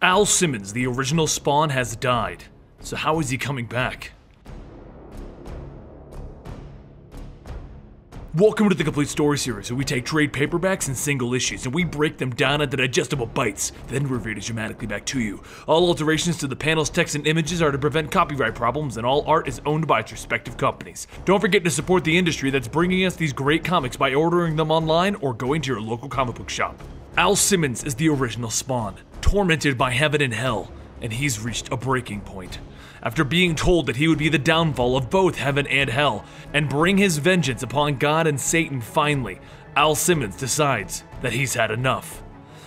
Al Simmons, the original Spawn, has died. So how is he coming back? Welcome to the Complete Story Series, where we take trade paperbacks and single issues, and we break them down into digestible bites, then reveal it dramatically back to you. All alterations to the panels, text, and images are to prevent copyright problems, and all art is owned by its respective companies. Don't forget to support the industry that's bringing us these great comics by ordering them online or going to your local comic book shop. Al Simmons is the original Spawn, tormented by heaven and hell, and he's reached a breaking point. After being told that he would be the downfall of both heaven and hell, and bring his vengeance upon God and Satan finally, Al Simmons decides that he's had enough.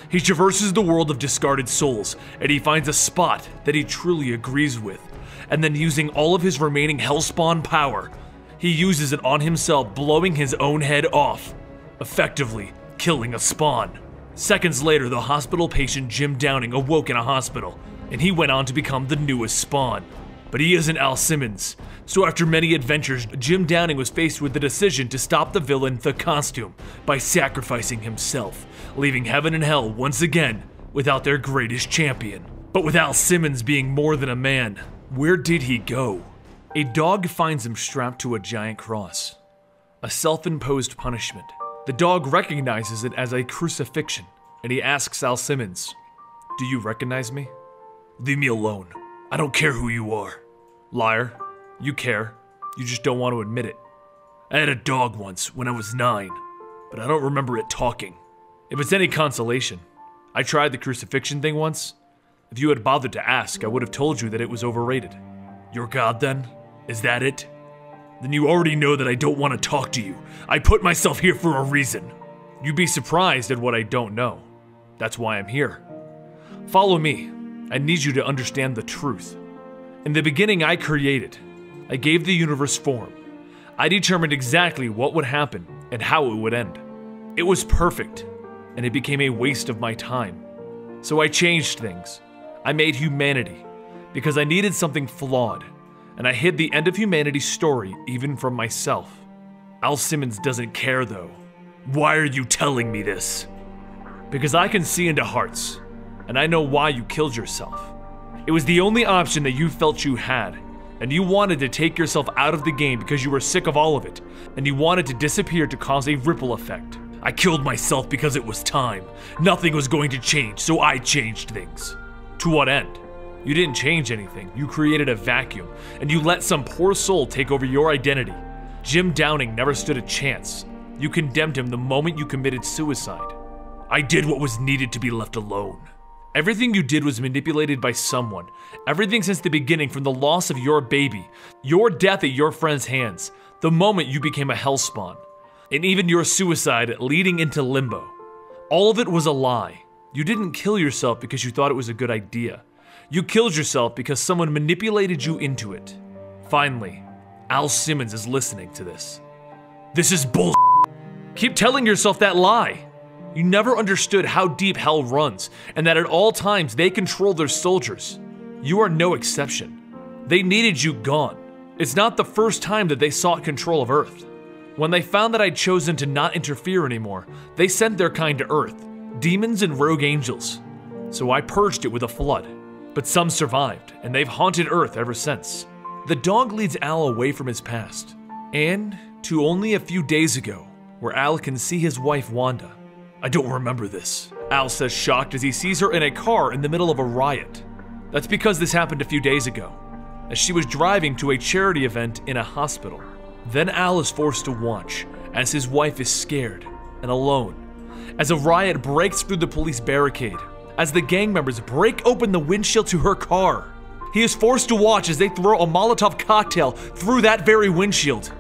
He traverses the world of discarded souls, and he finds a spot that he truly agrees with, and then using all of his remaining Hellspawn power, he uses it on himself, blowing his own head off, effectively killing a Spawn. Seconds later, the hospital patient Jim Downing awoke in a hospital, and he went on to become the newest Spawn. But he isn't Al Simmons, so after many adventures, Jim Downing was faced with the decision to stop the villain, the Costume, by sacrificing himself, leaving heaven and hell once again without their greatest champion. But with Al Simmons being more than a man, where did he go? A dog finds him strapped to a giant cross. A self-imposed punishment. The dog recognizes it as a crucifixion, and he asks Al Simmons, "Do you recognize me?" "Leave me alone. I don't care who you are." "Liar. You care. You just don't want to admit it. I had a dog once when I was 9, but I don't remember it talking." If it's any consolation, I tried the crucifixion thing once. If you had bothered to ask, I would have told you that it was overrated. "You're God then? Is that it? Then you already know that I don't want to talk to you. I put myself here for a reason." You'd be surprised at what I don't know. That's why I'm here. Follow me. I need you to understand the truth. In the beginning, I created. I gave the universe form. I determined exactly what would happen and how it would end. It was perfect, and it became a waste of my time. So I changed things. I made humanity, because I needed something flawed, and I hid the end of humanity's story even from myself. Al Simmons doesn't care though. Why are you telling me this? Because I can see into hearts. And I know why you killed yourself. It was the only option that you felt you had, and you wanted to take yourself out of the game because you were sick of all of it, and you wanted to disappear to cause a ripple effect. I killed myself because it was time. Nothing was going to change, so I changed things. To what end? You didn't change anything. You created a vacuum, and you let some poor soul take over your identity. Jim Downing never stood a chance. You condemned him the moment you committed suicide. I did what was needed to be left alone. Everything you did was manipulated by someone. Everything since the beginning, from the loss of your baby, your death at your friend's hands, the moment you became a Hellspawn, and even your suicide leading into limbo. All of it was a lie. You didn't kill yourself because you thought it was a good idea. You killed yourself because someone manipulated you into it. Finally, Al Simmons is listening to this. This is bull. Keep telling yourself that lie. You never understood how deep hell runs, and that at all times they control their soldiers. You are no exception. They needed you gone. It's not the first time that they sought control of Earth. When they found that I'd chosen to not interfere anymore, they sent their kind to Earth, demons and rogue angels. So I purged it with a flood. But some survived, and they've haunted Earth ever since. The dog leads Al away from his past, and to only a few days ago, where Al can see his wife Wanda. I don't remember this, Al says, shocked as he sees her in a car in the middle of a riot. That's because this happened a few days ago, as she was driving to a charity event in a hospital. Then Al is forced to watch as his wife is scared and alone, as a riot breaks through the police barricade, as the gang members break open the windshield to her car. He is forced to watch as they throw a Molotov cocktail through that very windshield,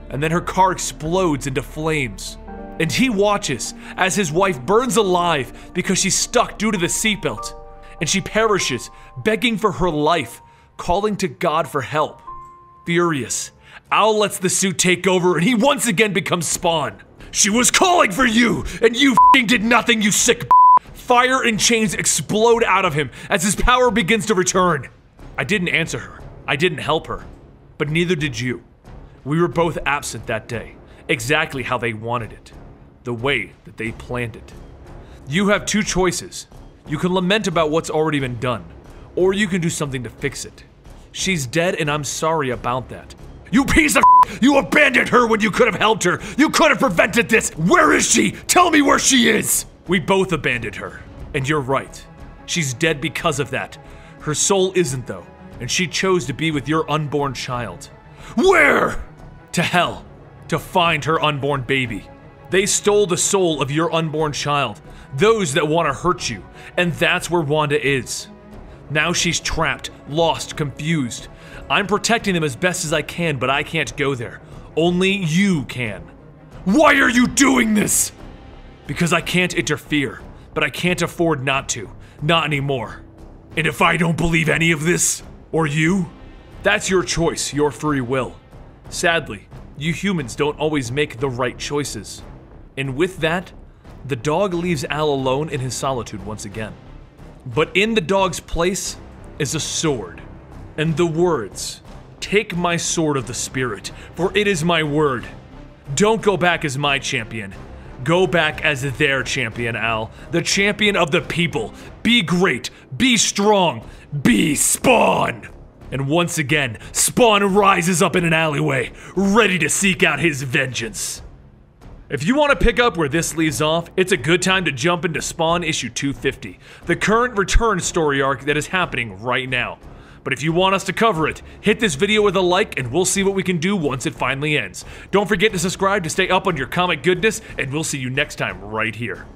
and then her car explodes into flames. And he watches as his wife burns alive because she's stuck due to the seatbelt, and she perishes, begging for her life, calling to God for help. Furious, Al lets the suit take over, and he once again becomes Spawn. She was calling for you, and you f***ing did nothing, you sick b****. Fire and chains explode out of him as his power begins to return. I didn't answer her. I didn't help her. But neither did you. We were both absent that day, exactly how they wanted it. The way that they planned it. You have two choices. You can lament about what's already been done, or you can do something to fix it. She's dead, and I'm sorry about that. You piece of shit! You abandoned her when you could have helped her! You could have prevented this! Where is she? Tell me where she is! We both abandoned her. And you're right. She's dead because of that. Her soul isn't, though, and she chose to be with your unborn child. Where? To hell. To find her unborn baby. They stole the soul of your unborn child. Those that want to hurt you. And that's where Wanda is. Now she's trapped, lost, confused. I'm protecting them as best as I can, but I can't go there. Only you can. Why are you doing this? Because I can't interfere, but I can't afford not to. Not anymore. And if I don't believe any of this, or you, that's your choice, your free will. Sadly, you humans don't always make the right choices. And with that, the dog leaves Al alone in his solitude once again. But in the dog's place is a sword, and the words, "Take my sword of the spirit, for it is my word." Don't go back as my champion. Go back as their champion, Al. The champion of the people. Be great, be strong, be Spawn! And once again, Spawn rises up in an alleyway, ready to seek out his vengeance. If you want to pick up where this leaves off, it's a good time to jump into Spawn issue 250, the current return story arc that is happening right now. But if you want us to cover it, hit this video with a like and we'll see what we can do once it finally ends. Don't forget to subscribe to stay up on your comic goodness, and we'll see you next time right here.